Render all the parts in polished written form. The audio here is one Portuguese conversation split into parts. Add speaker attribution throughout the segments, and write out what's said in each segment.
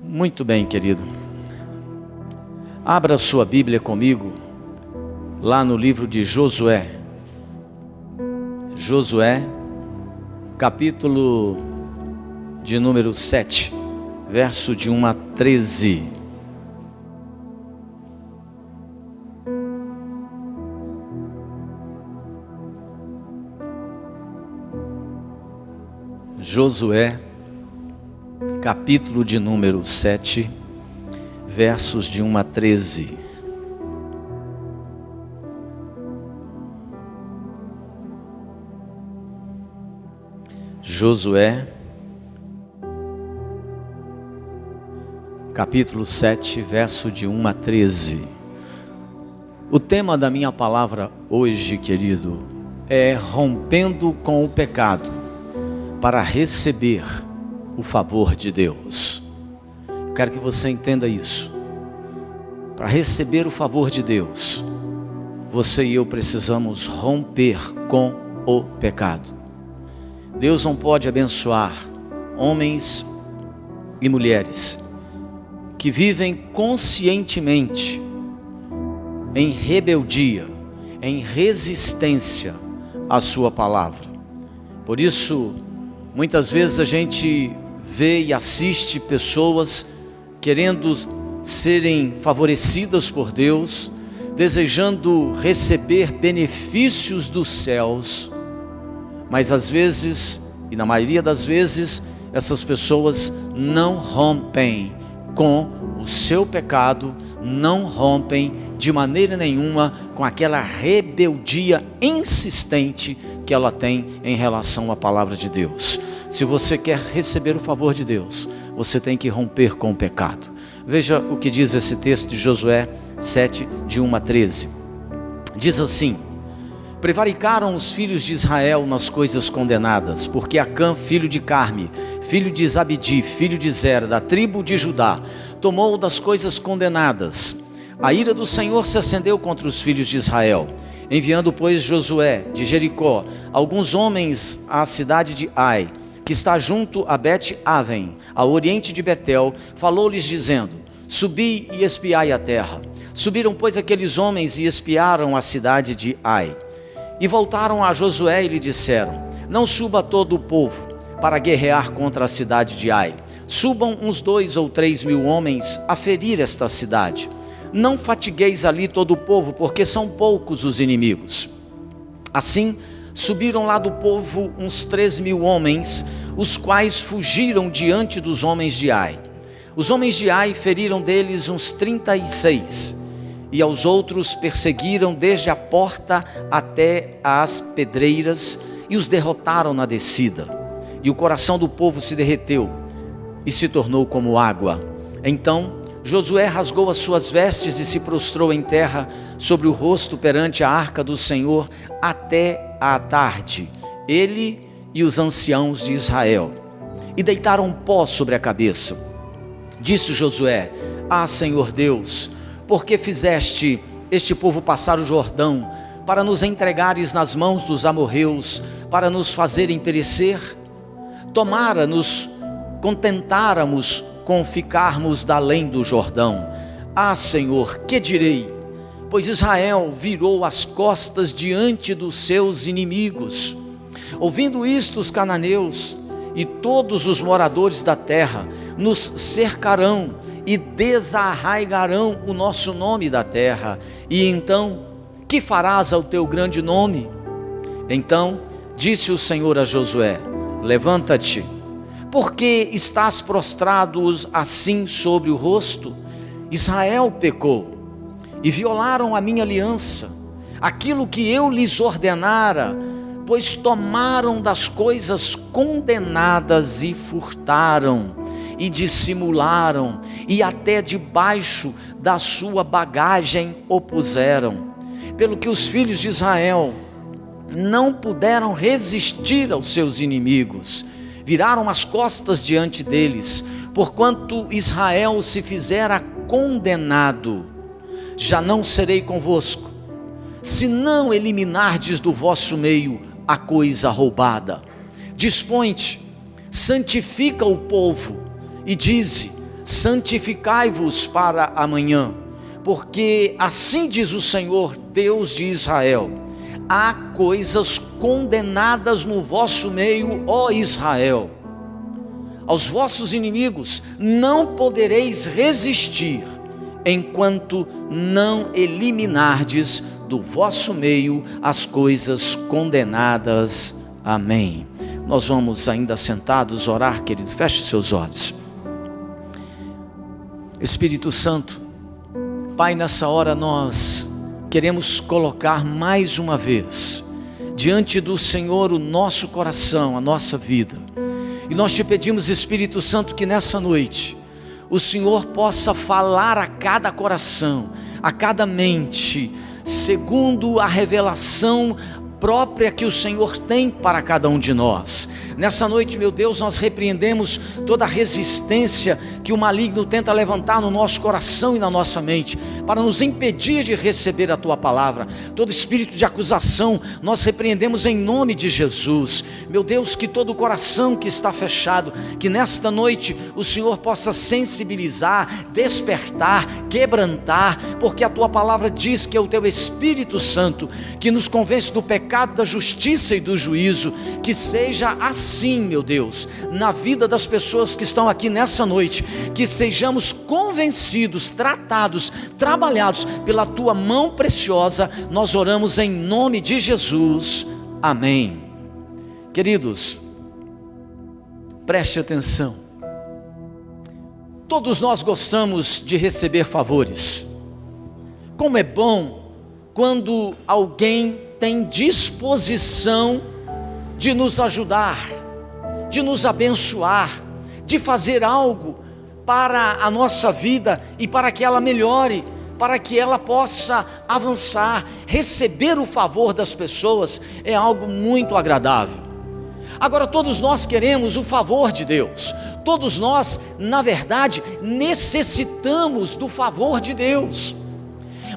Speaker 1: Muito bem, querido. Abra sua Bíblia comigo, lá no livro de Josué. Josué, capítulo de número 7, verso de 1 a 13. Josué, capítulo de número 7, versos de 1 a 13. Josué, capítulo 7, verso de 1 a 13. O tema da minha palavra hoje, querido, é rompendo com o pecado para receber o favor de Deus. Eu quero que você entenda isso. Para receber o favor de Deus, você e eu precisamos romper com o pecado. Deus não pode abençoar homens e mulheres que vivem conscientemente em rebeldia, em resistência à sua palavra. Por isso, muitas vezes a gente vê e assiste pessoas querendo serem favorecidas por Deus, desejando receber benefícios dos céus, mas às vezes, e na maioria das vezes, essas pessoas não rompem com o seu pecado, não rompem de maneira nenhuma com aquela rebeldia insistente que ela tem em relação à palavra de Deus. Se você quer receber o favor de Deus, você tem que romper com o pecado. Veja o que diz esse texto de Josué 7, de 1 a 13. Diz assim: prevaricaram os filhos de Israel nas coisas condenadas, porque Acã, filho de Carme, filho de Zabdi, filho de Zera, da tribo de Judá, tomou das coisas condenadas. A ira do Senhor se acendeu contra os filhos de Israel. Enviando, pois, Josué de Jericó alguns homens à cidade de Ai, que está junto a Bet-Aven, ao oriente de Betel, falou-lhes dizendo: subi e espiai a terra. Subiram, pois, aqueles homens e espiaram a cidade de Ai. E voltaram a Josué e lhe disseram: não suba todo o povo para guerrear contra a cidade de Ai. Subam uns 2 ou 3 mil homens a ferir esta cidade. Não fatigueis ali todo o povo, porque são poucos os inimigos. Assim, subiram lá do povo uns 3 mil homens, os quais fugiram diante dos homens de Ai. Os homens de Ai feriram deles uns 36, e aos outros perseguiram desde a porta até as pedreiras, e os derrotaram na descida. E o coração do povo se derreteu, e se tornou como água. Então Josué rasgou as suas vestes e se prostrou em terra sobre o rosto perante a arca do Senhor até à tarde, ele e os anciãos de Israel, e deitaram pó sobre a cabeça. Disse Josué: ah, Senhor Deus, por que fizeste este povo passar o Jordão, para nos entregares nas mãos dos amorreus, para nos fazerem perecer? Tomara-nos contentáramos com ficarmos da além do Jordão. Ah, Senhor, que direi? Pois Israel virou as costas diante dos seus inimigos. Ouvindo isto, os cananeus e todos os moradores da terra nos cercarão e desarraigarão o nosso nome da terra. E então, que farás ao teu grande nome? Então disse o Senhor a Josué: levanta-te. Por que estás prostrado assim sobre o rosto? Israel pecou e violaram a minha aliança, aquilo que eu lhes ordenara, pois tomaram das coisas condenadas e furtaram, e dissimularam, e até debaixo da sua bagagem o puseram. Pelo que os filhos de Israel não puderam resistir aos seus inimigos, viraram as costas diante deles, porquanto Israel se fizera condenado. Já não serei convosco, se não eliminardes do vosso meio a coisa roubada. Dispõe-te, santifica o povo, e dize: santificai-vos para amanhã, porque assim diz o Senhor, Deus de Israel: há coisas condenadas no vosso meio, ó Israel. Aos vossos inimigos não podereis resistir, enquanto não eliminardes do vosso meio as coisas condenadas. Amém. Nós vamos ainda sentados orar, querido. Feche seus olhos. Espírito Santo, Pai, nessa hora nós queremos colocar mais uma vez diante do Senhor o nosso coração, a nossa vida. E nós te pedimos, Espírito Santo, que nessa noite o Senhor possa falar a cada coração, a cada mente, segundo a revelação própria que o Senhor tem para cada um de nós. Nessa noite, meu Deus, nós repreendemos toda a resistência que o maligno tenta levantar no nosso coração e na nossa mente, para nos impedir de receber a Tua palavra. Todo espírito de acusação, nós repreendemos em nome de Jesus. Meu Deus, que todo o coração que está fechado, que nesta noite o Senhor possa sensibilizar, despertar, quebrantar, porque a Tua palavra diz que é o Teu Espírito Santo que nos convence do pecado, da justiça e do juízo. Que seja assim, meu Deus, na vida das pessoas que estão aqui nessa noite, que sejamos convencidos, tratados, trabalhados pela Tua mão preciosa. Nós oramos em nome de Jesus, amém. Queridos, preste atenção. Todos nós gostamos de receber favores. Como é bom quando alguém tem disposição de nos ajudar, de nos abençoar, de fazer algo para a nossa vida e para que ela melhore, para que ela possa avançar. Receber o favor das pessoas é algo muito agradável. Agora, todos nós queremos o favor de Deus, todos nós, na verdade, necessitamos do favor de Deus.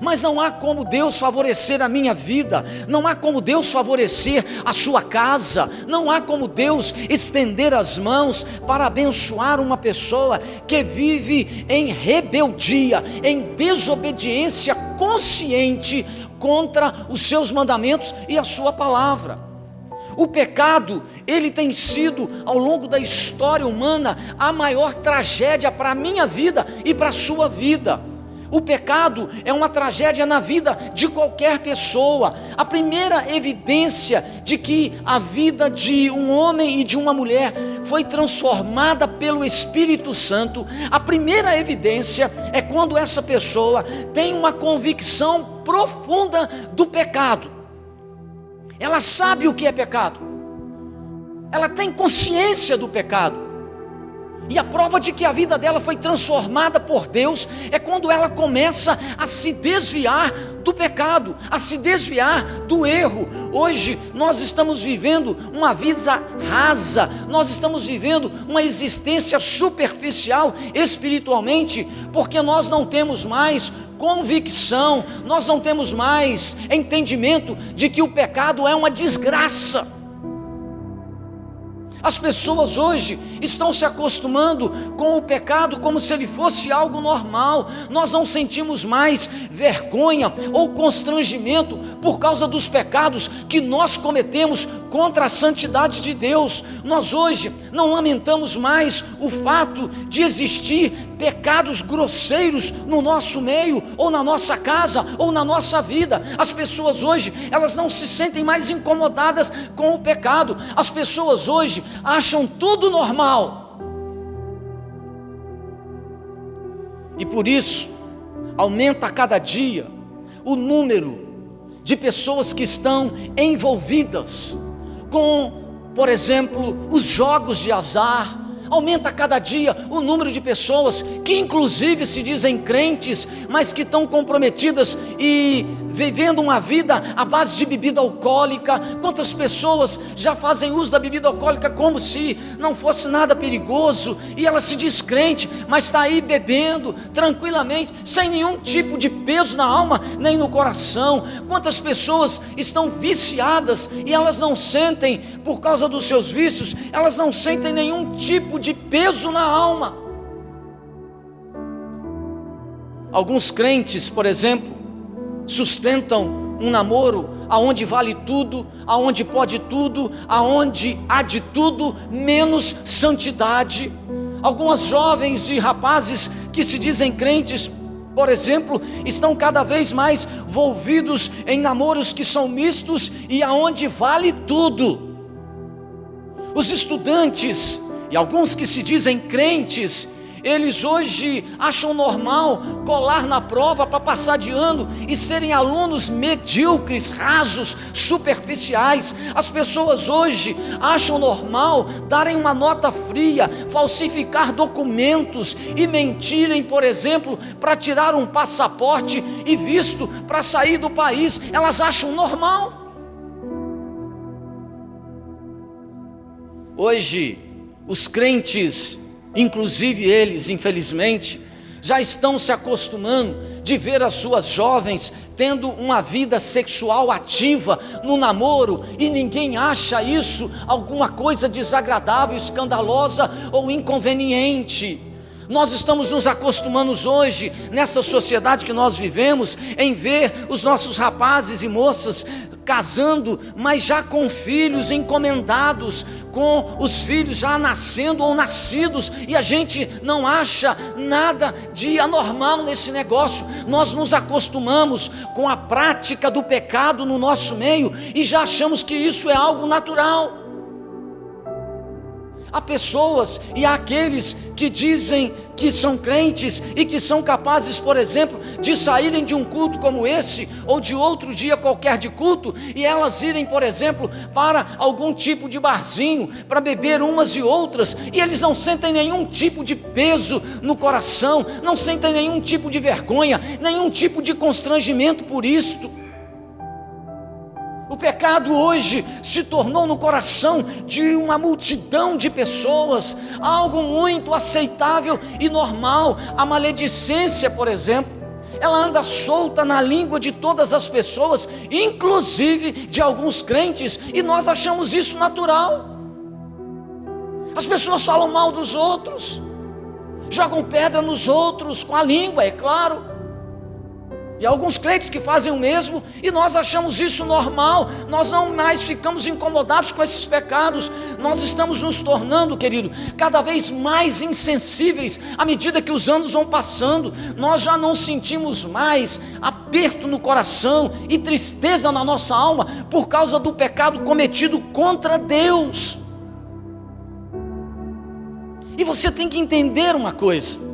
Speaker 1: Mas não há como Deus favorecer a minha vida, não há como Deus favorecer a sua casa, não há como Deus estender as mãos para abençoar uma pessoa que vive em rebeldia, em desobediência consciente contra os seus mandamentos e a sua palavra. O pecado, ele tem sido, ao longo da história humana, a maior tragédia para a minha vida e para a sua vida. O pecado é uma tragédia na vida de qualquer pessoa. A primeira evidência de que a vida de um homem e de uma mulher foi transformada pelo Espírito Santo, a primeira evidência é quando essa pessoa tem uma convicção profunda do pecado. Ela sabe o que é pecado, ela tem consciência do pecado. E a prova de que a vida dela foi transformada por Deus é quando ela começa a se desviar do pecado, a se desviar do erro. Hoje nós estamos vivendo uma vida rasa, nós estamos vivendo uma existência superficial espiritualmente, porque nós não temos mais convicção, nós não temos mais entendimento de que o pecado é uma desgraça. As pessoas hoje estão se acostumando com o pecado como se ele fosse algo normal. Nós não sentimos mais vergonha ou constrangimento por causa dos pecados que nós cometemos contra a santidade de Deus. Nós hoje não lamentamos mais o fato de existir pecados grosseiros no nosso meio, ou na nossa casa, ou na nossa vida. As pessoas hoje, elas não se sentem mais incomodadas com o pecado. As pessoas hoje acham tudo normal. E por isso, aumenta a cada dia o número de pessoas que estão envolvidas com, por exemplo, os jogos de azar. Aumenta a cada dia o número de pessoas que inclusive se dizem crentes, mas que estão comprometidas e vivendo uma vida à base de bebida alcoólica. Quantas pessoas já fazem uso da bebida alcoólica como se não fosse nada perigoso, e ela se diz crente, mas está aí bebendo tranquilamente, sem nenhum tipo de peso na alma, nem no coração. Quantas pessoas estão viciadas e elas não sentem, por causa dos seus vícios, elas não sentem nenhum tipo de peso na alma. Alguns crentes, por exemplo, sustentam um namoro aonde vale tudo, aonde pode tudo, aonde há de tudo menos santidade. Algumas jovens e rapazes que se dizem crentes, por exemplo, estão cada vez mais envolvidos em namoros que são mistos e aonde vale tudo. Os estudantes e alguns que se dizem crentes, eles hoje acham normal colar na prova para passar de ano e serem alunos medíocres, rasos, superficiais. As pessoas hoje acham normal darem uma nota fria, falsificar documentos e mentirem, por exemplo, para tirar um passaporte e visto para sair do país. Elas acham normal. Hoje, os crentes, inclusive eles, infelizmente, já estão se acostumando de ver as suas jovens tendo uma vida sexual ativa no namoro, e ninguém acha isso alguma coisa desagradável, escandalosa ou inconveniente. Nós estamos nos acostumando hoje, nessa sociedade que nós vivemos, em ver os nossos rapazes e moças casando, mas já com filhos encomendados, com os filhos já nascendo ou nascidos, e a gente não acha nada de anormal nesse negócio. Nós nos acostumamos com a prática do pecado no nosso meio e já achamos que isso é algo natural. Há pessoas e há aqueles que dizem que são crentes e que são capazes, por exemplo, de saírem de um culto como esse ou de outro dia qualquer de culto e elas irem, por exemplo, para algum tipo de barzinho para beber umas e outras, e eles não sentem nenhum tipo de peso no coração, não sentem nenhum tipo de vergonha, nenhum tipo de constrangimento por isto. O pecado hoje se tornou no coração de uma multidão de pessoas algo muito aceitável e normal. A maledicência, por exemplo, ela anda solta na língua de todas as pessoas, inclusive de alguns crentes, e nós achamos isso natural. As pessoas falam mal dos outros, jogam pedra nos outros com a língua, é claro. E alguns crentes que fazem o mesmo, e nós achamos isso normal. Nós não mais ficamos incomodados com esses pecados. Nós estamos nos tornando, querido, cada vez mais insensíveis à medida que os anos vão passando. Nós já não sentimos mais aperto no coração e tristeza na nossa alma por causa do pecado cometido contra Deus. E você tem que entender uma coisa: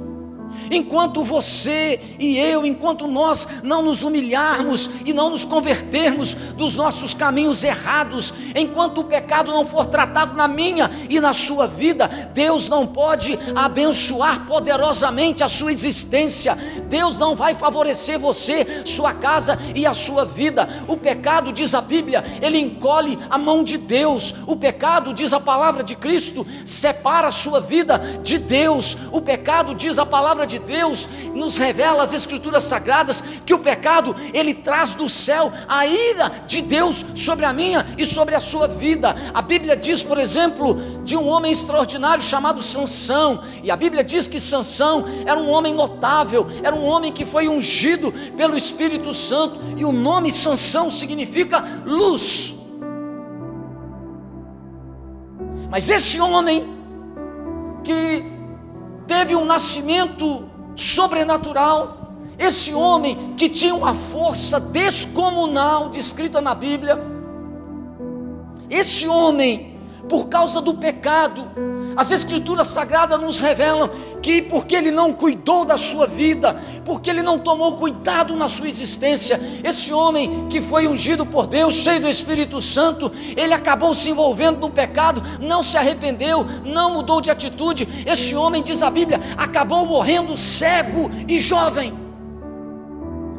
Speaker 1: enquanto você e eu, enquanto nós não nos humilharmos e não nos convertermos dos nossos caminhos errados, enquanto o pecado não for tratado na minha e na sua vida, Deus não pode abençoar poderosamente a sua existência. Deus não vai favorecer você, sua casa e a sua vida. O pecado, diz a Bíblia, ele encolhe a mão de Deus. O pecado, diz a palavra de Cristo, separa a sua vida de Deus. O pecado, diz a palavra de Deus, nos revela as escrituras sagradas, que o pecado, ele traz do céu a ira de Deus sobre a minha e sobre a sua vida. A Bíblia diz, por exemplo, de um homem extraordinário chamado Sansão, e a Bíblia diz que Sansão era um homem notável, era um homem que foi ungido pelo Espírito Santo, e o nome Sansão significa luz. Mas esse homem que teve um nascimento sobrenatural, esse homem que tinha uma força descomunal descrita na Bíblia, esse homem, por causa do pecado, as escrituras sagradas nos revelam que porque ele não cuidou da sua vida, porque ele não tomou cuidado na sua existência, esse homem que foi ungido por Deus, cheio do Espírito Santo, ele acabou se envolvendo no pecado, não se arrependeu, não mudou de atitude. Esse homem, diz a Bíblia, acabou morrendo cego e jovem,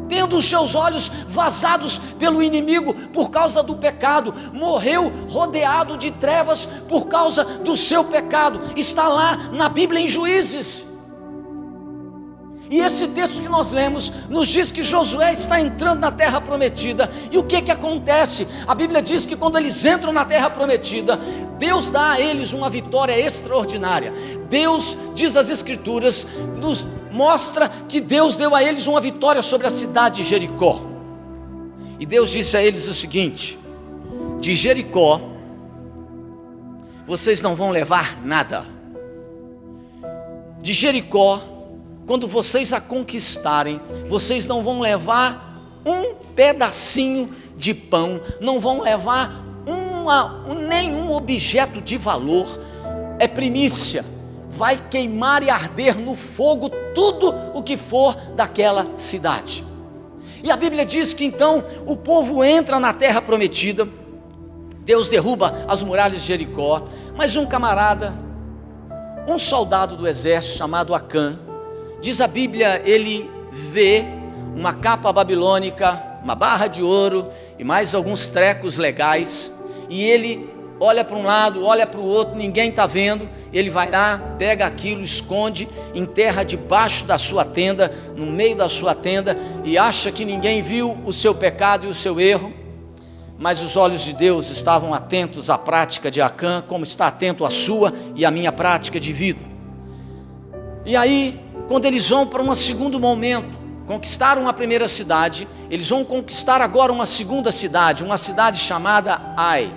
Speaker 1: tendo os seus olhos vazados pelo inimigo por causa do pecado, morreu rodeado de trevas por causa do seu pecado. Está lá na Bíblia em Juízes. E esse texto que nós lemos nos diz que Josué está entrando na terra prometida. E o que acontece? A Bíblia diz que quando eles entram na terra prometida, Deus dá a eles uma vitória extraordinária. Deus, diz as escrituras, nos mostra que Deus deu a eles uma vitória sobre a cidade de Jericó. E Deus disse a eles o seguinte: de Jericó vocês não vão levar nada. De Jericó, quando vocês a conquistarem, vocês não vão levar um pedacinho de pão, não vão levar nenhum objeto de valor. É primícia, vai queimar e arder no fogo tudo o que for daquela cidade. E a Bíblia diz que então o povo entra na terra prometida. Deus derruba as muralhas de Jericó, mas um camarada, um soldado do exército chamado Acã, diz a Bíblia, ele vê uma capa babilônica, uma barra de ouro e mais alguns trecos legais, e ele olha para um lado, olha para o outro, ninguém está vendo. Ele vai lá, pega aquilo, esconde, enterra debaixo da sua tenda, no meio da sua tenda, e acha que ninguém viu o seu pecado e o seu erro. Mas os olhos de Deus estavam atentos à prática de Acã, como está atento à sua e à minha prática de vida. E aí, quando eles vão para um segundo momento, conquistaram a primeira cidade, eles vão conquistar agora uma segunda cidade, uma cidade chamada Ai.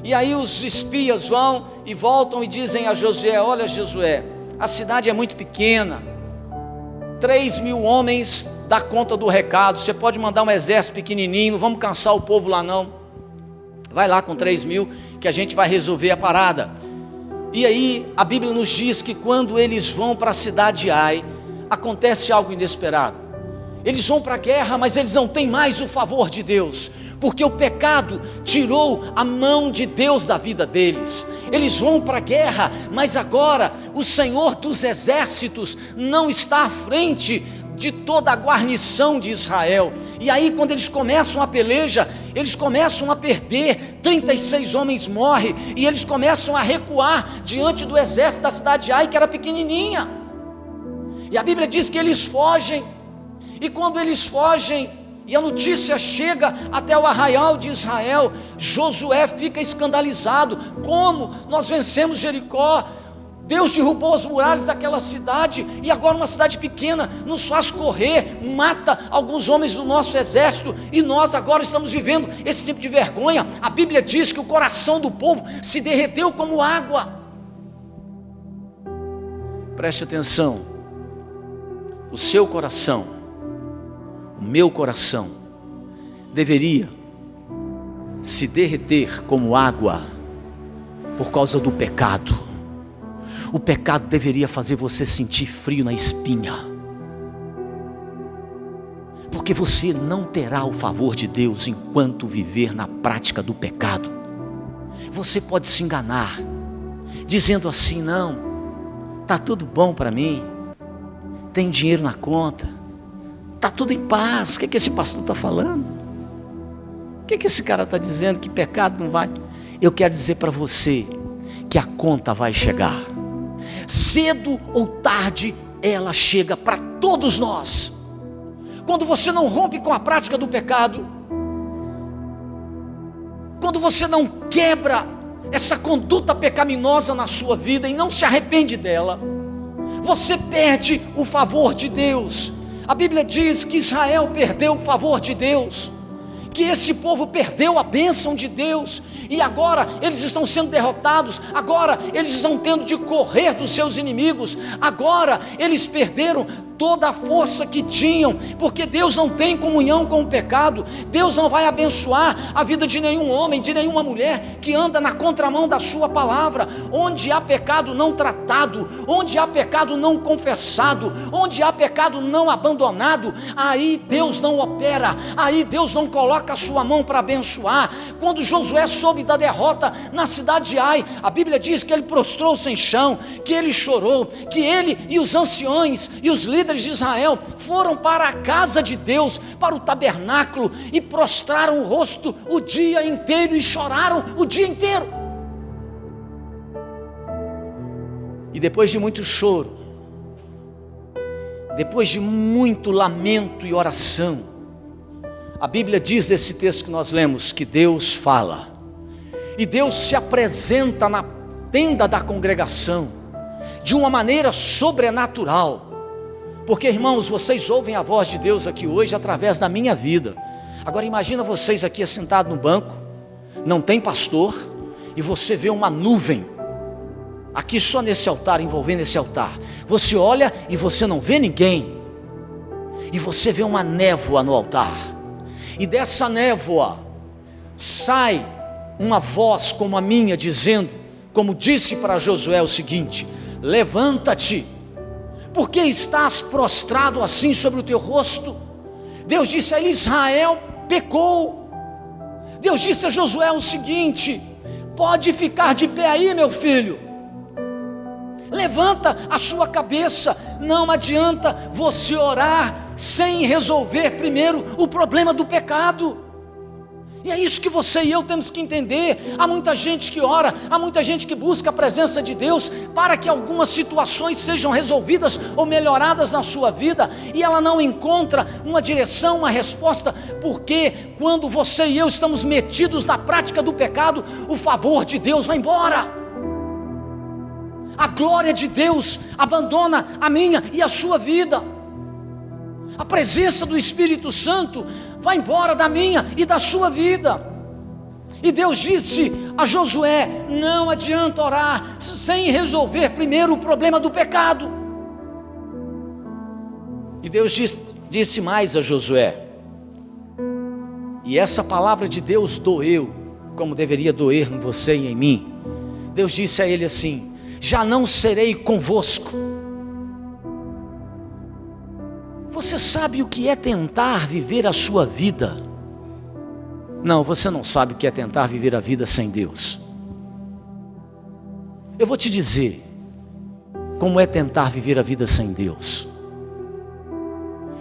Speaker 1: E aí os espias vão e voltam e dizem a Josué: olha Josué, a cidade é muito pequena, 3.000 homens dá conta do recado, você pode mandar um exército pequenininho, não vamos cansar o povo lá não, vai lá com 3.000 que a gente vai resolver a parada. E aí a Bíblia nos diz que quando eles vão para a cidade de Ai, acontece algo inesperado. Eles vão para a guerra, mas eles não têm mais o favor de Deus, porque o pecado tirou a mão de Deus da vida deles. Eles vão para a guerra, mas agora o Senhor dos exércitos não está à frente de toda a guarnição de Israel. E aí quando eles começam a peleja, eles começam a perder, 36 homens morrem, e eles começam a recuar diante do exército da cidade de Ai, que era pequenininha. E a Bíblia diz que eles fogem, e quando eles fogem, e a notícia chega até o arraial de Israel, Josué fica escandalizado. Como nós vencemos Jericó? Deus derrubou as muralhas daquela cidade, e agora uma cidade pequena nos faz correr, mata alguns homens do nosso exército, e nós agora estamos vivendo esse tipo de vergonha. A Bíblia diz que o coração do povo se derreteu como água. Preste atenção, o seu coração, o meu coração deveria se derreter como água por causa do pecado. O pecado deveria fazer você sentir frio na espinha, porque você não terá o favor de Deus enquanto viver na prática do pecado. Você pode se enganar dizendo assim: não, está tudo bom para mim, tem dinheiro na conta, está tudo em paz. O que esse pastor está falando? O que esse cara está dizendo? Que pecado não vai? Eu quero dizer para você que a conta vai chegar. Cedo ou tarde ela chega para todos nós. Quando você não rompe com a prática do pecado, quando você não quebra essa conduta pecaminosa na sua vida e não se arrepende dela, você perde o favor de Deus. A Bíblia diz que Israel perdeu o favor de Deus, que esse povo perdeu a bênção de Deus, e agora eles estão sendo derrotados, agora eles estão tendo de correr dos seus inimigos, agora eles perderam toda a força que tinham, porque Deus não tem comunhão com o pecado. Deus não vai abençoar a vida de nenhum homem, de nenhuma mulher que anda na contramão da sua palavra. Onde há pecado não tratado, onde há pecado não confessado, onde há pecado não abandonado, aí Deus não opera, aí Deus não coloca a sua mão para abençoar. Quando Josué soube da derrota na cidade de Ai, a Bíblia diz que ele prostrou-se em chão, que ele chorou, que ele e os anciões e os líderes de Israel foram para a casa de Deus, para o tabernáculo, e prostraram o rosto o dia inteiro e choraram o dia inteiro. E depois de muito choro, depois de muito lamento e oração, a Bíblia diz desse texto que nós lemos que Deus fala, e Deus se apresenta na tenda da congregação de uma maneira sobrenatural, Porque, irmãos, vocês ouvem a voz de Deus aqui hoje através da minha vida. Agora imagina vocês aqui sentados no banco, não tem pastor, e você vê uma nuvem aqui só nesse altar, envolvendo esse altar. Você olha e você não vê ninguém, e você vê uma névoa no altar, e dessa névoa sai uma voz como a minha, dizendo, como disse para Josué o seguinte: levanta-te, porque estás prostrado assim sobre o teu rosto. Deus disse a ele: Israel pecou. Deus disse a Josué o seguinte: pode ficar de pé aí, meu filho, levanta a sua cabeça. Não adianta você orar sem resolver primeiro o problema do pecado. E é isso que você e eu temos que entender. Há muita gente que ora, há muita gente que busca a presença de Deus para que algumas situações sejam resolvidas ou melhoradas na sua vida, e ela não encontra uma direção, uma resposta, porque quando você e eu estamos metidos na prática do pecado, o favor de Deus vai embora, a glória de Deus abandona a minha e a sua vida, a presença do Espírito Santo vai embora da minha e da sua vida. E Deus disse a Josué: não adianta orar sem resolver primeiro o problema do pecado. E Deus disse mais a Josué, e essa palavra de Deus doeu, como deveria doer em você e em mim. Deus disse a ele assim: já não serei convosco. Você sabe o que é tentar viver a sua vida? Não, você não sabe o que é tentar viver a vida sem Deus. Eu vou te dizer como é tentar viver a vida sem Deus.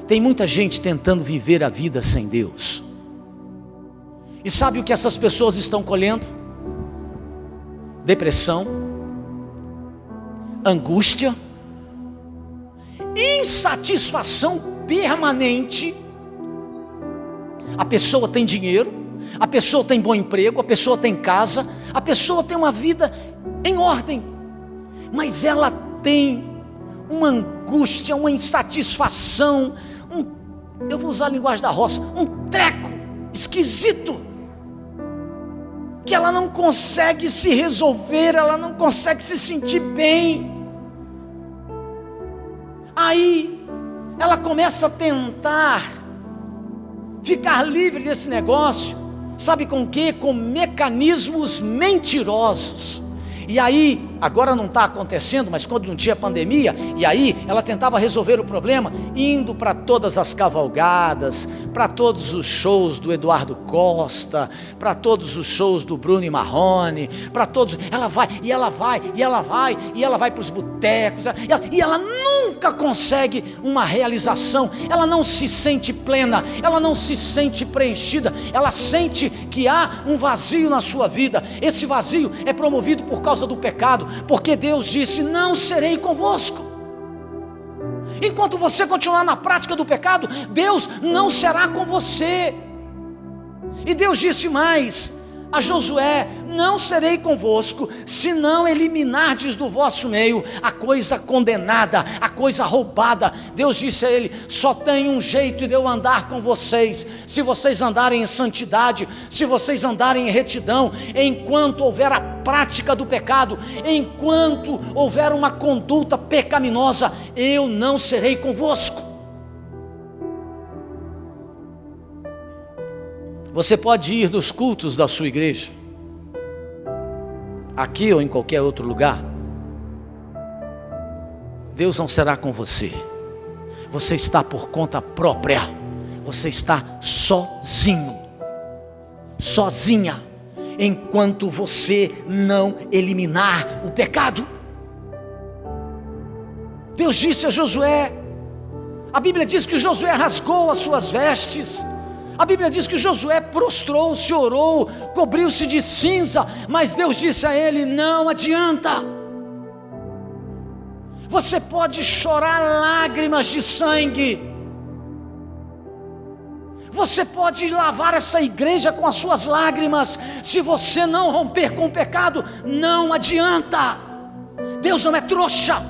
Speaker 1: Tem muita gente tentando viver a vida sem Deus. E sabe o que essas pessoas estão colhendo? Depressão, angústia, insatisfação permanente. A pessoa tem dinheiro, a pessoa tem bom emprego, a pessoa tem casa, a pessoa tem uma vida em ordem, mas ela tem uma angústia, uma insatisfação, eu vou usar a linguagem da roça, um treco esquisito, que ela não consegue se resolver, ela não consegue se sentir bem. Aí ela começa a tentar ficar livre desse negócio, sabe com quê? Com mecanismos mentirosos. E aí, agora não está acontecendo, mas quando não tinha pandemia, e aí ela tentava resolver o problema, indo para todas as cavalgadas, para todos os shows do Eduardo Costa, para todos os shows do Bruno e Marrone, para todos, ela vai para os botecos, e ela nunca consegue uma realização, ela não se sente plena, ela não se sente preenchida, ela sente que há um vazio na sua vida. Esse vazio é promovido por causa do pecado, porque Deus disse: não serei convosco. Enquanto você continuar na prática do pecado, Deus não será com você. E Deus disse mais a Josué: não serei convosco, se não eliminardes do vosso meio a coisa condenada, a coisa roubada. Deus disse a ele: só tem um jeito de eu andar com vocês, se vocês andarem em santidade, se vocês andarem em retidão. Enquanto houver a prática do pecado, enquanto houver uma conduta pecaminosa, eu não serei convosco. Você pode ir nos cultos da sua igreja, aqui ou em qualquer outro lugar, Deus não será com você. Você está por conta própria, você está sozinho, sozinha, enquanto você não eliminar o pecado. Deus disse a Josué, a Bíblia diz que Josué rasgou as suas vestes, a Bíblia diz que Josué prostrou-se, orou, cobriu-se de cinza, mas Deus disse a ele: não adianta. Você pode chorar lágrimas de sangue, você pode lavar essa igreja com as suas lágrimas, se você não romper com o pecado, não adianta. Deus não é trouxa,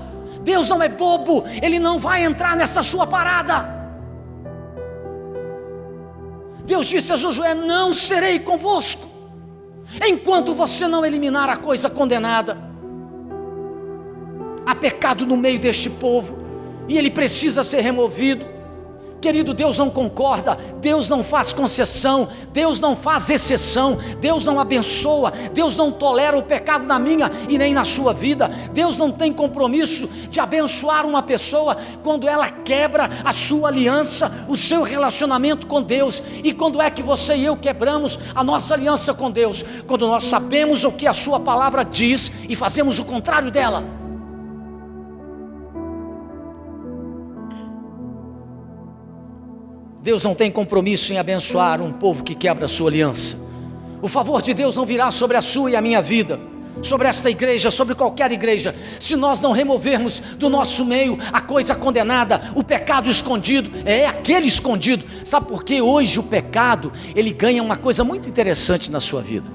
Speaker 1: Deus não é bobo, Ele não vai entrar nessa sua parada. Deus disse a Josué: não serei convosco, enquanto você não eliminar a coisa condenada. Há pecado no meio deste povo, e ele precisa ser removido. Querido, Deus não concorda, Deus não faz concessão, Deus não faz exceção, Deus não abençoa, Deus não tolera o pecado na minha e nem na sua vida. Deus não tem compromisso de abençoar uma pessoa quando ela quebra a sua aliança, o seu relacionamento com Deus. E quando é que você e eu quebramos a nossa aliança com Deus? Quando nós sabemos o que a sua palavra diz e fazemos o contrário dela. Deus não tem compromisso em abençoar um povo que quebra a sua aliança. O favor de Deus não virá sobre a sua e a minha vida, sobre esta igreja, sobre qualquer igreja, se nós não removermos do nosso meio a coisa condenada, o pecado escondido. É aquele escondido. Sabe por quê? Hoje o pecado, ele ganha uma coisa muito interessante na sua vida.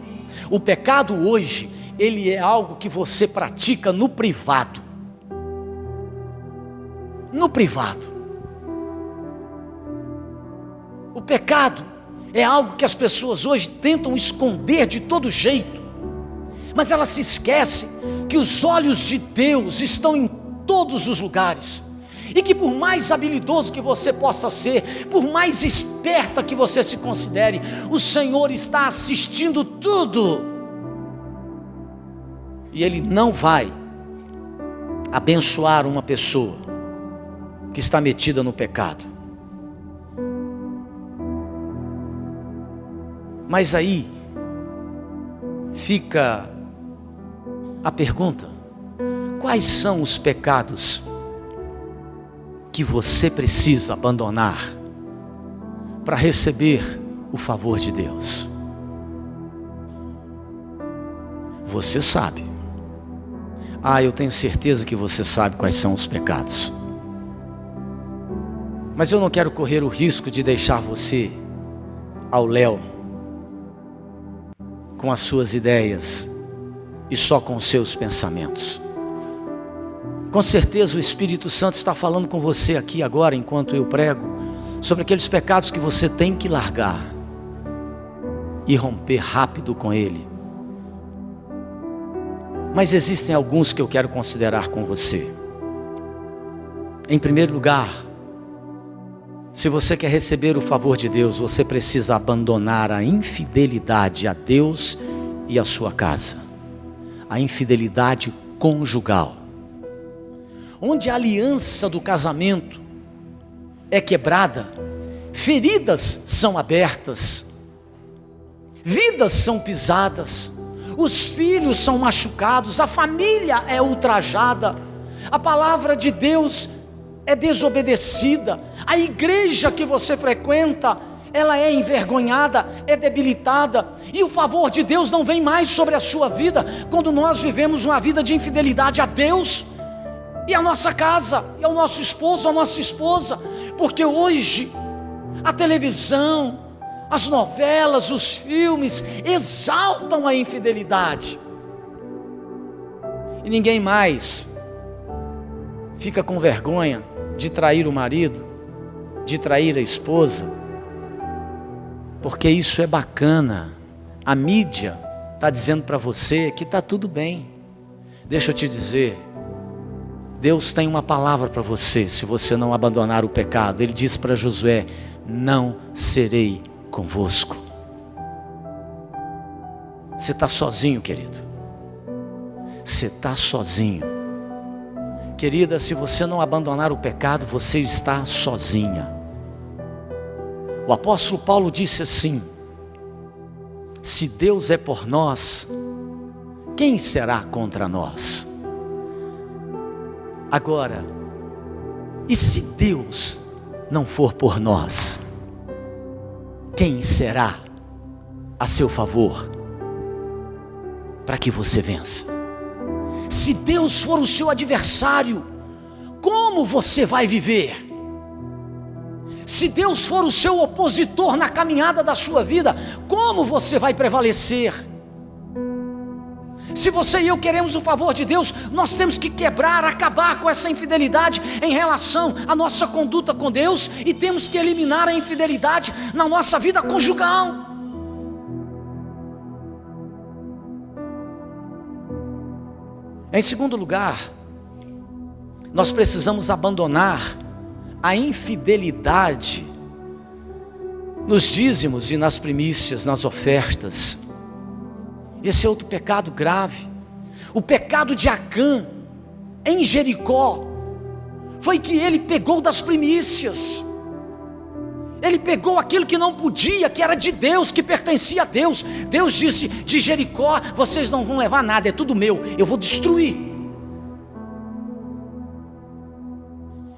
Speaker 1: O pecado hoje, ele é algo que você pratica no privado. No privado. O pecado é algo que as pessoas hoje tentam esconder de todo jeito, mas elas se esquecem que os olhos de Deus estão em todos os lugares, e que por mais habilidoso que você possa ser, por mais esperta que você se considere, o Senhor está assistindo tudo, e Ele não vai abençoar uma pessoa que está metida no pecado. Mas aí fica a pergunta: quais são os pecados que você precisa abandonar para receber o favor de Deus? Você sabe. Eu tenho certeza que você sabe quais são os pecados. Mas eu não quero correr o risco de deixar você ao léu, com as suas ideias e só com os seus pensamentos. Com certeza o Espírito Santo está falando com você aqui agora, enquanto eu prego, sobre aqueles pecados que você tem que largar e romper rápido com ele. Mas existem alguns que eu quero considerar com você. Em primeiro lugar, se você quer receber o favor de Deus, você precisa abandonar a infidelidade a Deus e a sua casa. A infidelidade conjugal. Onde a aliança do casamento é quebrada, feridas são abertas, vidas são pisadas, os filhos são machucados, a família é ultrajada, a palavra de Deus é desobedecida, a igreja que você frequenta, ela é envergonhada, é debilitada, e o favor de Deus não vem mais sobre a sua vida, quando nós vivemos uma vida de infidelidade a Deus, e a nossa casa, e ao nosso esposo, a nossa esposa, porque hoje, a televisão, as novelas, os filmes, exaltam a infidelidade, e ninguém mais fica com vergonha de trair o marido, de trair a esposa, porque isso é bacana. A mídia está dizendo para você que está tudo bem. Deixa eu te dizer, Deus tem uma palavra para você, se você não abandonar o pecado. Ele disse para Josué: não serei convosco. Você está sozinho, querido. Você está sozinho. Querida, se você não abandonar o pecado, você está sozinha. O apóstolo Paulo disse assim: se Deus é por nós, quem será contra nós? Agora, e se Deus não for por nós, quem será a seu favor para que você vença? Se Deus for o seu adversário, como você vai viver? Se Deus for o seu opositor na caminhada da sua vida, como você vai prevalecer? Se você e eu queremos o favor de Deus, nós temos que quebrar, acabar com essa infidelidade em relação à nossa conduta com Deus, e temos que eliminar a infidelidade na nossa vida conjugal. Em segundo lugar, nós precisamos abandonar a infidelidade nos dízimos e nas primícias, nas ofertas. Esse é outro pecado grave. O pecado de Acã em Jericó foi que ele pegou das primícias. Ele pegou aquilo que não podia, que era de Deus, que pertencia a Deus. Deus disse: de Jericó vocês não vão levar nada, é tudo meu, eu vou destruir.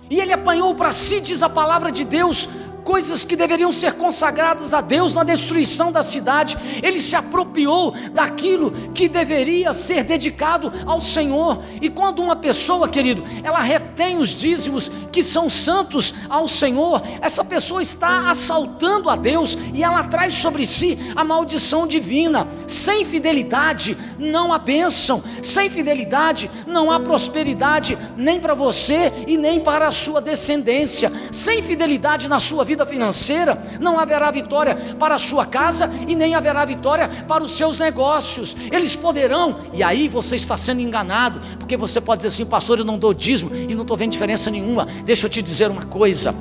Speaker 1: E ele apanhou para si, diz a palavra de Deus, coisas que deveriam ser consagradas a Deus na destruição da cidade. Ele se apropriou daquilo que deveria ser dedicado ao Senhor. E quando uma pessoa, querido, ela retém os dízimos que são santos ao Senhor, essa pessoa está assaltando a Deus, e ela traz sobre si a maldição divina. Sem fidelidade não há bênção, sem fidelidade não há prosperidade, nem para você e nem para a sua descendência. Sem fidelidade na sua vida financeira, não haverá vitória para a sua casa e nem haverá vitória para os seus negócios. Eles poderão, e aí você está sendo enganado, porque você pode dizer assim: pastor, eu não dou dízimo e não estou vendo diferença nenhuma. Deixa eu te dizer uma coisa: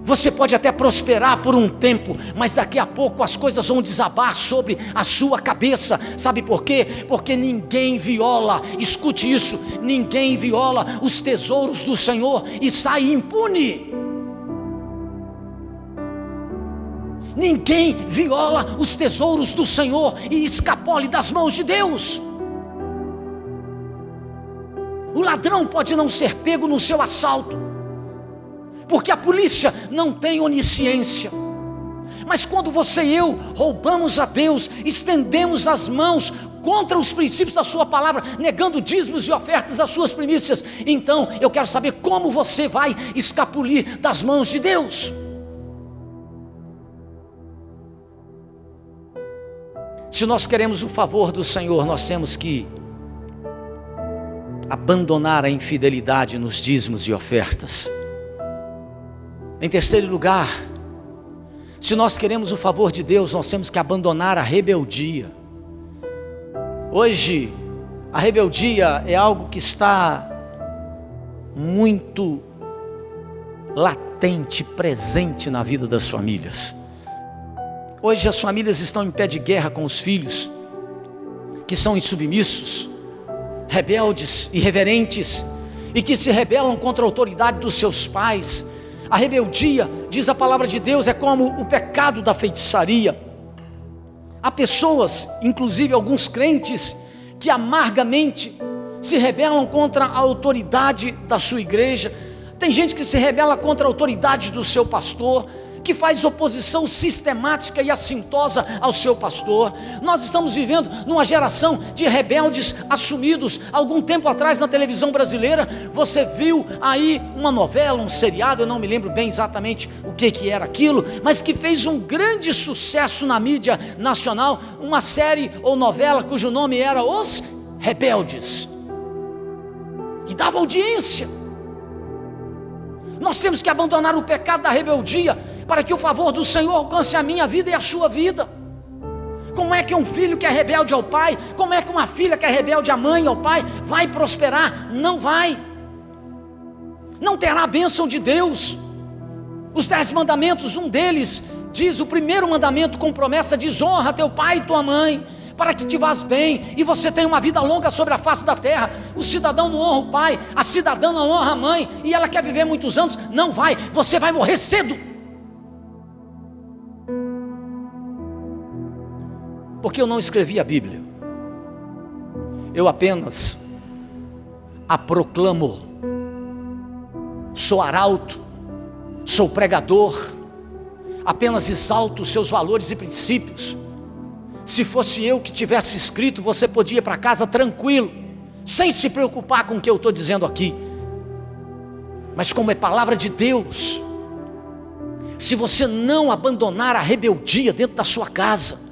Speaker 1: você pode até prosperar por um tempo, mas daqui a pouco as coisas vão desabar sobre a sua cabeça. Sabe por quê? Porque ninguém viola, escute isso, ninguém viola os tesouros do Senhor e sai impune. Ninguém viola os tesouros do Senhor e escapole das mãos de Deus. O ladrão pode não ser pego no seu assalto, porque a polícia não tem onisciência. Mas quando você e eu roubamos a Deus, estendemos as mãos contra os princípios da sua palavra, negando dízimos e ofertas das suas primícias, então eu quero saber como você vai escapulir das mãos de Deus. Se nós queremos o favor do Senhor, nós temos que abandonar a infidelidade nos dízimos e ofertas. Em terceiro lugar, se nós queremos o favor de Deus, nós temos que abandonar a rebeldia. Hoje, a rebeldia é algo que está muito latente, presente na vida das famílias. Hoje as famílias estão em pé de guerra com os filhos, que são insubmissos, rebeldes, irreverentes, e que se rebelam contra a autoridade dos seus pais. A rebeldia, diz a palavra de Deus, é como o pecado da feitiçaria. Há pessoas, inclusive alguns crentes, que amargamente se rebelam contra a autoridade da sua igreja. Tem gente que se rebela contra a autoridade do seu pastor, que faz oposição sistemática e assintosa ao seu pastor. Nós estamos vivendo numa geração de rebeldes assumidos. Algum tempo atrás na televisão brasileira, você viu aí uma novela, um seriado, eu não me lembro bem exatamente o que era aquilo, mas que fez um grande sucesso na mídia nacional, uma série ou novela cujo nome era Os Rebeldes, e dava audiência. Nós temos que abandonar o pecado da rebeldia para que o favor do Senhor alcance a minha vida e a sua vida. Como é que um filho que é rebelde ao pai, como é que uma filha que é rebelde à mãe e ao pai vai prosperar? Não vai. Não terá a bênção de Deus. Os 10 mandamentos, um deles diz, o primeiro mandamento com promessa diz: honra teu pai e tua mãe, para que te vás bem e você tenha uma vida longa sobre a face da terra. O cidadão não honra o pai, a cidadã não honra a mãe, e ela quer viver muitos anos, não vai, você vai morrer cedo. Porque eu não escrevi a Bíblia, eu apenas a proclamo. Sou arauto, sou pregador, apenas exalto os seus valores e princípios. Se fosse eu que tivesse escrito, você podia ir para casa tranquilo, sem se preocupar com o que eu estou dizendo aqui. Mas como é palavra de Deus, se você não abandonar a rebeldia dentro da sua casa,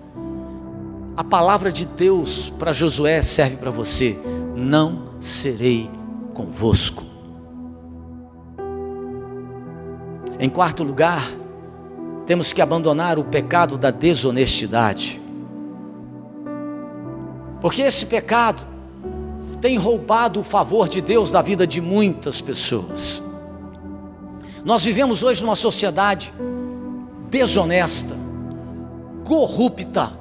Speaker 1: a palavra de Deus para Josué serve para você: não serei convosco. Em quarto lugar, temos que abandonar o pecado da desonestidade, porque esse pecado tem roubado o favor de Deus da vida de muitas pessoas. Nós vivemos hoje numa sociedade desonesta, corrupta,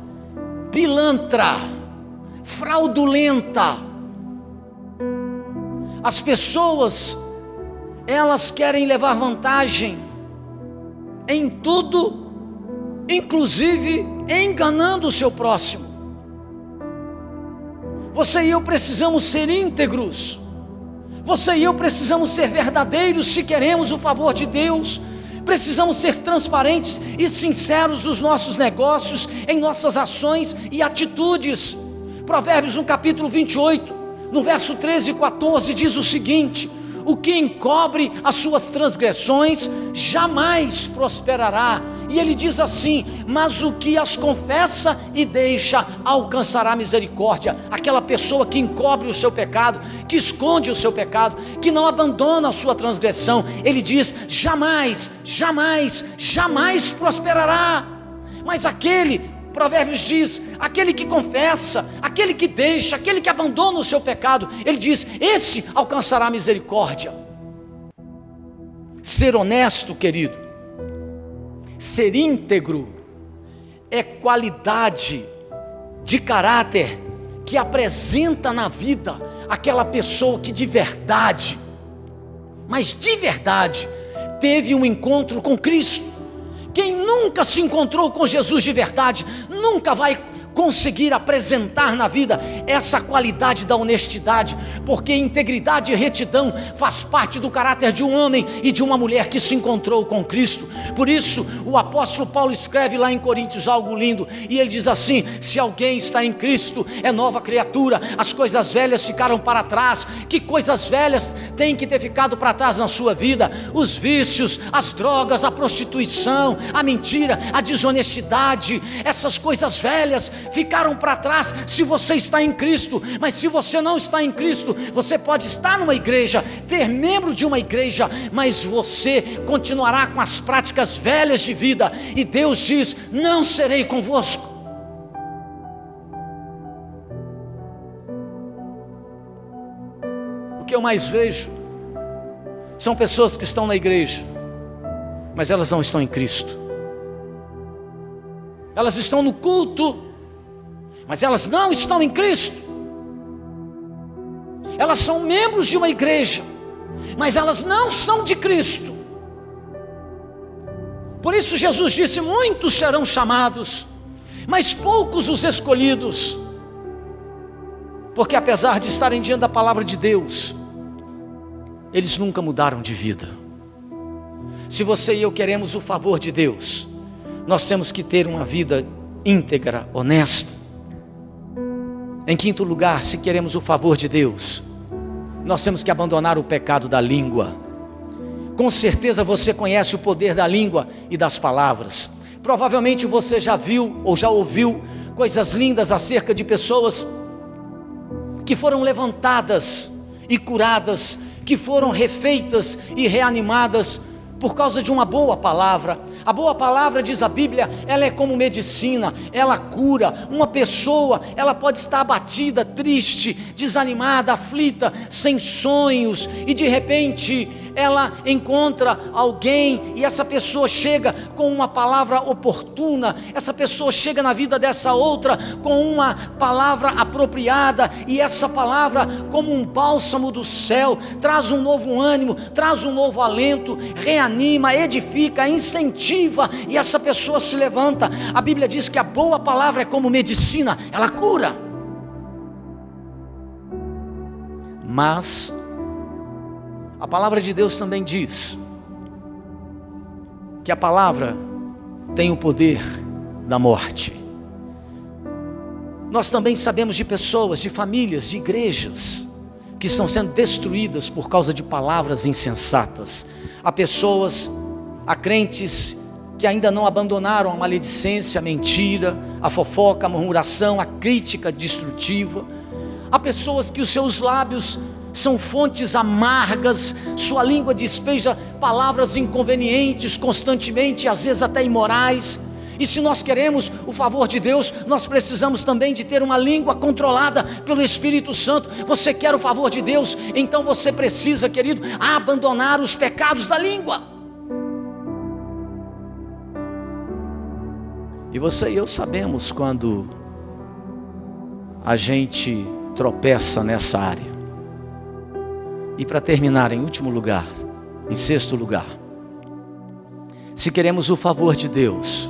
Speaker 1: pilantra, fraudulenta. As pessoas, elas querem levar vantagem em tudo, inclusive enganando o seu próximo. Você e eu precisamos ser íntegros. Você e eu precisamos ser verdadeiros se queremos o favor de Deus. Precisamos ser transparentes e sinceros nos nossos negócios, em nossas ações e atitudes. Provérbios no capítulo 28, no verso 13 e 14 diz o seguinte: o que encobre as suas transgressões jamais prosperará. E ele diz assim: mas o que as confessa e deixa alcançará misericórdia. Aquela pessoa que encobre o seu pecado, que esconde o seu pecado, que não abandona a sua transgressão, ele diz: jamais, jamais, jamais prosperará. Mas aquele, Provérbios diz, aquele que confessa, aquele que deixa, aquele que abandona o seu pecado, ele diz: esse alcançará misericórdia. Ser honesto, querido, ser íntegro, é qualidade de caráter que apresenta na vida aquela pessoa que de verdade, mas de verdade, teve um encontro com Cristo. Quem nunca se encontrou com Jesus de verdade, nunca vai conseguir apresentar na vida essa qualidade da honestidade, porque integridade e retidão faz parte do caráter de um homem e de uma mulher que se encontrou com Cristo. Por isso o apóstolo Paulo escreve lá em Coríntios algo lindo, e ele diz assim: se alguém está em Cristo, é nova criatura, as coisas velhas ficaram para trás. Que coisas velhas têm que ter ficado para trás na sua vida? Os vícios, as drogas, a prostituição, a mentira, a desonestidade. Essas coisas velhas ficaram para trás se você está em Cristo. Mas se você não está em Cristo, você pode estar numa igreja, ter membro de uma igreja, mas você continuará com as práticas velhas de vida, e Deus diz: não serei convosco. O que eu mais vejo são pessoas que estão na igreja, mas elas não estão em Cristo. Elas estão no culto, mas elas não estão em Cristo. Elas são membros de uma igreja, mas elas não são de Cristo. Por isso Jesus disse: muitos serão chamados, mas poucos os escolhidos. Porque apesar de estarem diante da palavra de Deus, eles nunca mudaram de vida. Se você e eu queremos o favor de Deus, nós temos que ter uma vida íntegra, honesta. Em quinto lugar, se queremos o favor de Deus, nós temos que abandonar o pecado da língua. Com certeza você conhece o poder da língua e das palavras. Provavelmente você já viu ou já ouviu coisas lindas acerca de pessoas que foram levantadas e curadas, que foram refeitas e reanimadas por causa de uma boa palavra. A boa palavra, diz a Bíblia, ela é como medicina, ela cura. Uma pessoa, ela pode estar abatida, triste, desanimada, aflita, sem sonhos, e de repente ela encontra alguém, e essa pessoa chega com uma palavra oportuna, essa pessoa chega na vida dessa outra com uma palavra apropriada, e essa palavra, como um bálsamo do céu, traz um novo ânimo, traz um novo alento, reanima, edifica, incentiva, e essa pessoa se levanta. A Bíblia diz que a boa palavra é como medicina, ela cura. Mas a palavra de Deus também diz que a palavra tem o poder da morte. Nós também sabemos de pessoas, de famílias, de igrejas que estão sendo destruídas por causa de palavras insensatas. Há pessoas, há crentes que ainda não abandonaram a maledicência, a mentira, a fofoca, a murmuração, a crítica destrutiva. Há pessoas que os seus lábios são fontes amargas, sua língua despeja palavras inconvenientes constantemente, às vezes até imorais. E se nós queremos o favor de Deus, nós precisamos também de ter uma língua controlada pelo Espírito Santo. Você quer o favor de Deus? Então você precisa, querido, abandonar os pecados da língua. E você e eu sabemos quando a gente tropeça nessa área. E para terminar, em último lugar, em sexto lugar, se queremos o favor de Deus,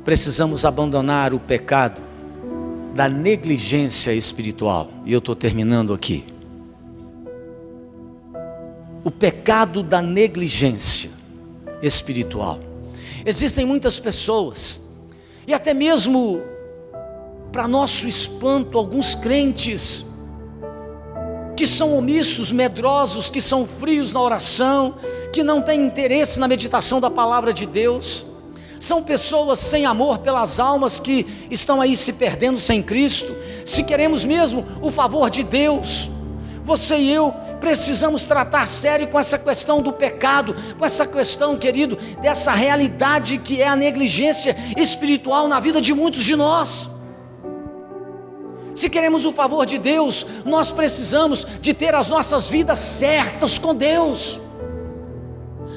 Speaker 1: precisamos abandonar o pecado da negligência espiritual. E eu estou terminando aqui. O pecado da negligência espiritual. Existem muitas pessoas, e até mesmo, para nosso espanto, alguns crentes, que são omissos, medrosos, que são frios na oração, que não têm interesse na meditação da palavra de Deus. São pessoas sem amor pelas almas que estão aí se perdendo sem Cristo. Se queremos mesmo o favor de Deus, você e eu precisamos tratar sério com essa questão do pecado, com essa questão, querido, dessa realidade que é a negligência espiritual na vida de muitos de nós. Se queremos o favor de Deus, nós precisamos de ter as nossas vidas certas com Deus.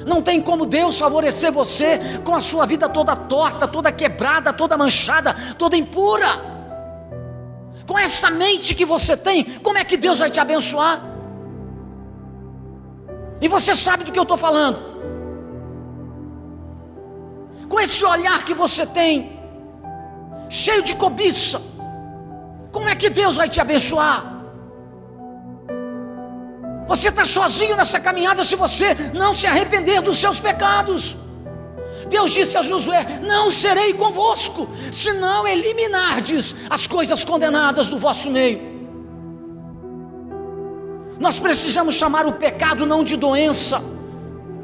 Speaker 1: Não tem como Deus favorecer você com a sua vida toda torta, toda quebrada, toda manchada, toda impura. Com essa mente que você tem, como é que Deus vai te abençoar? E você sabe do que eu estou falando. Com esse olhar que você tem, cheio de cobiça, como é que Deus vai te abençoar? Você está sozinho nessa caminhada se você não se arrepender dos seus pecados. Deus disse a Josué: não serei convosco, se não eliminardes as coisas condenadas do vosso meio. Nós precisamos chamar o pecado não de doença.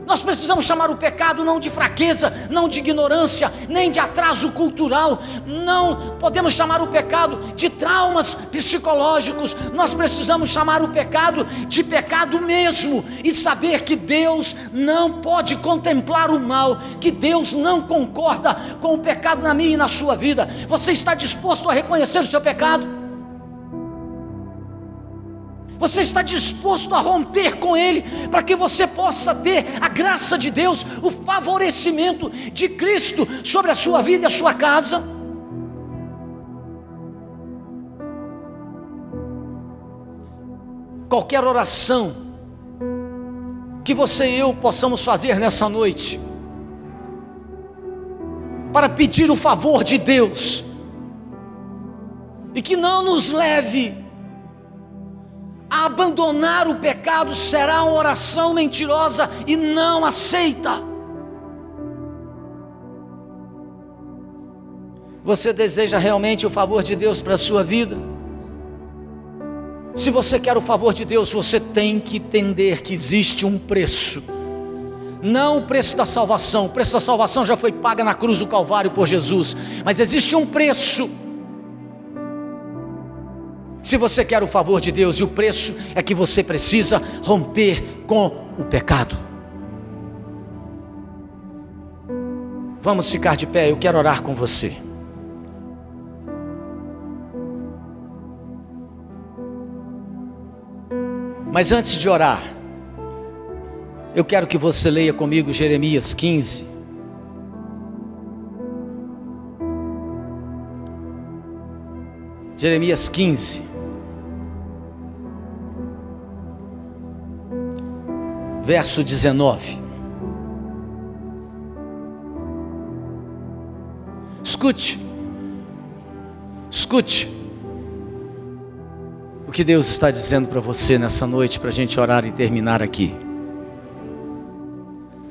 Speaker 1: Nós precisamos chamar o pecado não de fraqueza, não de ignorância, nem de atraso cultural. Não podemos chamar o pecado de traumas psicológicos. Nós precisamos chamar o pecado de pecado mesmo, e saber que Deus não pode contemplar o mal, que Deus não concorda com o pecado na minha e na sua vida. Você está disposto a reconhecer o seu pecado? Você está disposto a romper com ele, para que você possa ter a graça de Deus, o favorecimento de Cristo sobre a sua vida e a sua casa? Qualquer oração que você e eu possamos fazer nessa noite, para pedir o favor de Deus, e que não nos leve a abandonar o pecado, será uma oração mentirosa e não aceita. Você deseja realmente o favor de Deus para a sua vida? Se você quer o favor de Deus, você tem que entender que existe um preço. Não o preço da salvação. O preço da salvação já foi pago na cruz do Calvário por Jesus, mas existe um preço. Se você quer o favor de Deus, e o preço é que você precisa romper com o pecado. Vamos ficar de pé, eu quero orar com você. Mas antes de orar, eu quero que você leia comigo Jeremias 15. Jeremias 15. Verso 19. Escute o que Deus está dizendo para você nessa noite, para a gente orar e terminar aqui.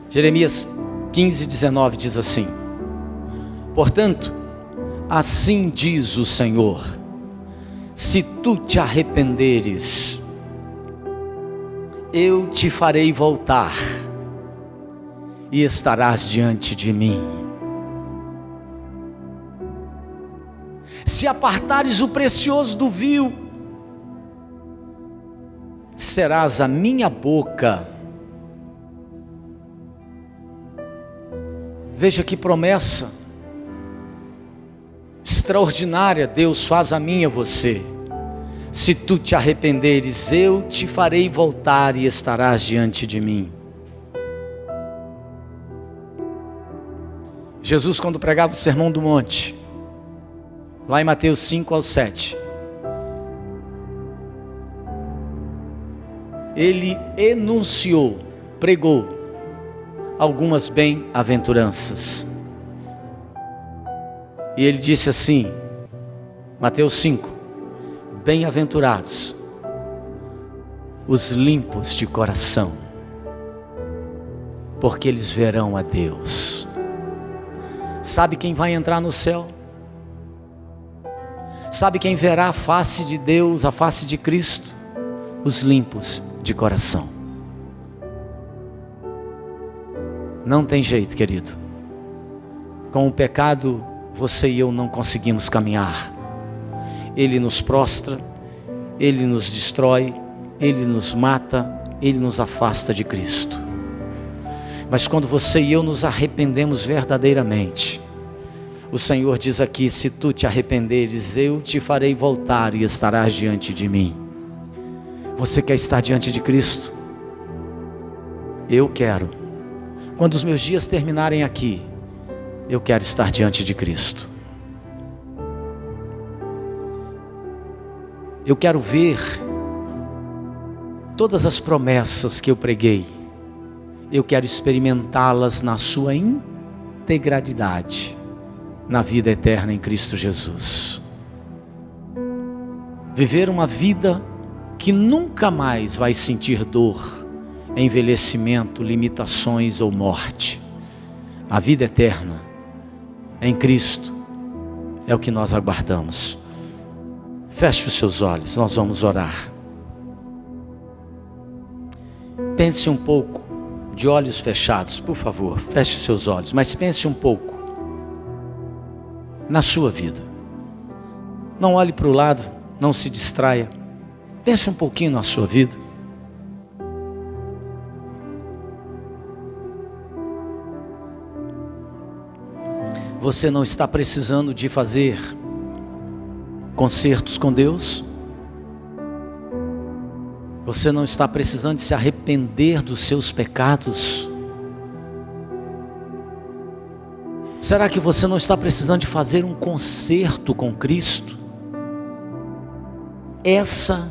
Speaker 1: Jeremias 15, 19 diz assim: portanto, assim diz o Senhor, se tu te arrependeres, eu te farei voltar, e estarás diante de mim. Se apartares o precioso do vil, serás a minha boca. Veja que promessa extraordinária Deus faz a mim e a você. Se tu te arrependeres, eu te farei voltar e estarás diante de mim. Jesus, quando pregava o Sermão do Monte, lá em Mateus 5-7, ele enunciou, pregou algumas bem-aventuranças. E ele disse assim, Mateus 5, bem-aventurados os limpos de coração, porque eles verão a Deus. Sabe quem vai entrar no céu? Sabe quem verá a face de Deus, a face de Cristo? Os limpos de coração. Não tem jeito, querido. Com o pecado, você e eu não conseguimos caminhar. Ele nos prostra, ele nos destrói, ele nos mata, ele nos afasta de Cristo. Mas quando você e eu nos arrependemos verdadeiramente, o Senhor diz aqui, se tu te arrependeres, eu te farei voltar e estarás diante de mim. Você quer estar diante de Cristo? Eu quero. Quando os meus dias terminarem aqui, eu quero estar diante de Cristo. Eu quero ver todas as promessas que eu preguei. Eu quero experimentá-las na sua integralidade, na vida eterna em Cristo Jesus. Viver uma vida que nunca mais vai sentir dor, envelhecimento, limitações ou morte. A vida eterna em Cristo é o que nós aguardamos. Feche os seus olhos, nós vamos orar. Pense um pouco, de olhos fechados, por favor, feche seus olhos, mas pense um pouco na sua vida. Não olhe para o lado, não se distraia. Pense um pouquinho na sua vida. Você não está precisando de fazer concertos com Deus? Você não está precisando de se arrepender dos seus pecados? Será que você não está precisando de fazer um concerto com Cristo? Essa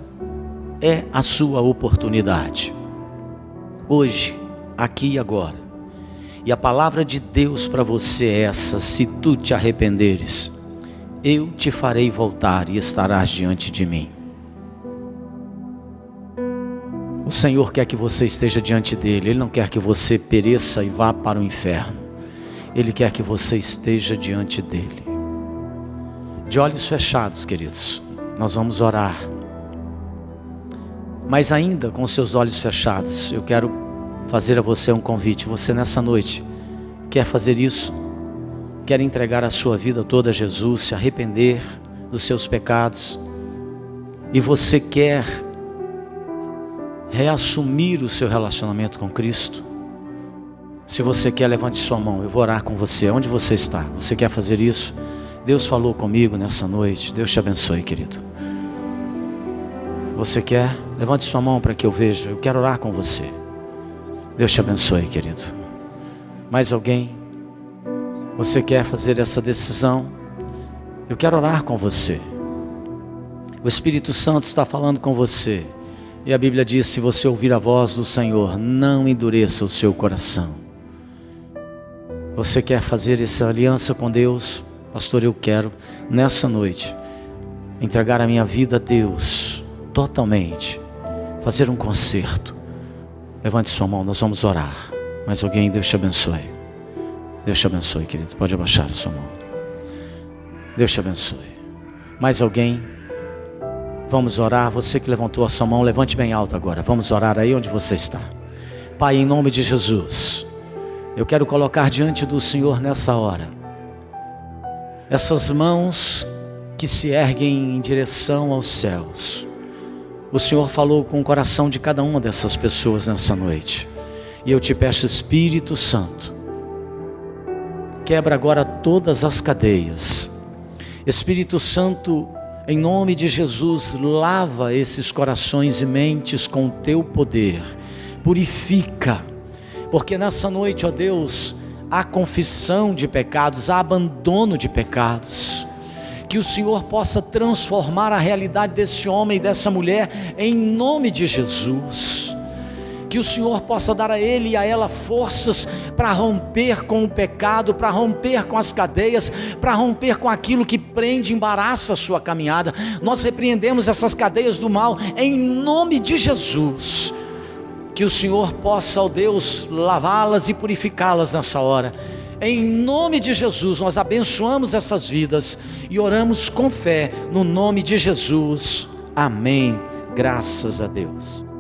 Speaker 1: é a sua oportunidade. Hoje, aqui e agora. E a palavra de Deus para você é essa: se tu te arrependeres, eu te farei voltar e estarás diante de mim. O Senhor quer que você esteja diante dele. Ele não quer que você pereça e vá para o inferno. Ele quer que você esteja diante dele. De olhos fechados, queridos, nós vamos orar. Mas ainda com seus olhos fechados, eu quero fazer a você um convite. Você nessa noite quer fazer isso? Quer entregar a sua vida toda a Jesus, se arrepender dos seus pecados? E você quer reassumir o seu relacionamento com Cristo? Se você quer, levante sua mão, eu vou orar com você. Onde você está? Você quer fazer isso? Deus falou comigo nessa noite. Deus te abençoe, querido. Você quer? Levante sua mão para que eu veja. Eu quero orar com você. Deus te abençoe, querido. Mais alguém? Você quer fazer essa decisão? Eu quero orar com você. O Espírito Santo está falando com você. E a Bíblia diz: se você ouvir a voz do Senhor, não endureça o seu coração. Você quer fazer essa aliança com Deus? Pastor, eu quero, nessa noite, entregar a minha vida a Deus, totalmente. Fazer um concerto. Levante sua mão, nós vamos orar. Mais alguém? Deus te abençoe. Deus te abençoe, querido. Pode abaixar a sua mão. Deus te abençoe. Mais alguém? Vamos orar. Você que levantou a sua mão, levante bem alto agora. Vamos orar aí onde você está. Pai, em nome de Jesus, Eu quero colocar diante do Senhor nessa hora essas mãos que se erguem em direção aos céus. O Senhor falou com o coração de cada uma dessas pessoas nessa noite. E eu te peço, Espírito Santo, quebra agora todas as cadeias. Espírito Santo, em nome de Jesus, lava esses corações e mentes com o teu poder. Purifica. Porque nessa noite, ó Deus, há confissão de pecados, há abandono de pecados. Que o Senhor possa transformar a realidade desse homem e dessa mulher, em nome de Jesus. Que o Senhor possa dar a ele e a ela forças para romper com o pecado, para romper com as cadeias, para romper com aquilo que prende, embaraça a sua caminhada. Nós repreendemos essas cadeias do mal, em nome de Jesus. Que o Senhor possa, ó Deus, lavá-las e purificá-las nessa hora. Em nome de Jesus, nós abençoamos essas vidas e oramos com fé, no nome de Jesus. Amém. Graças a Deus.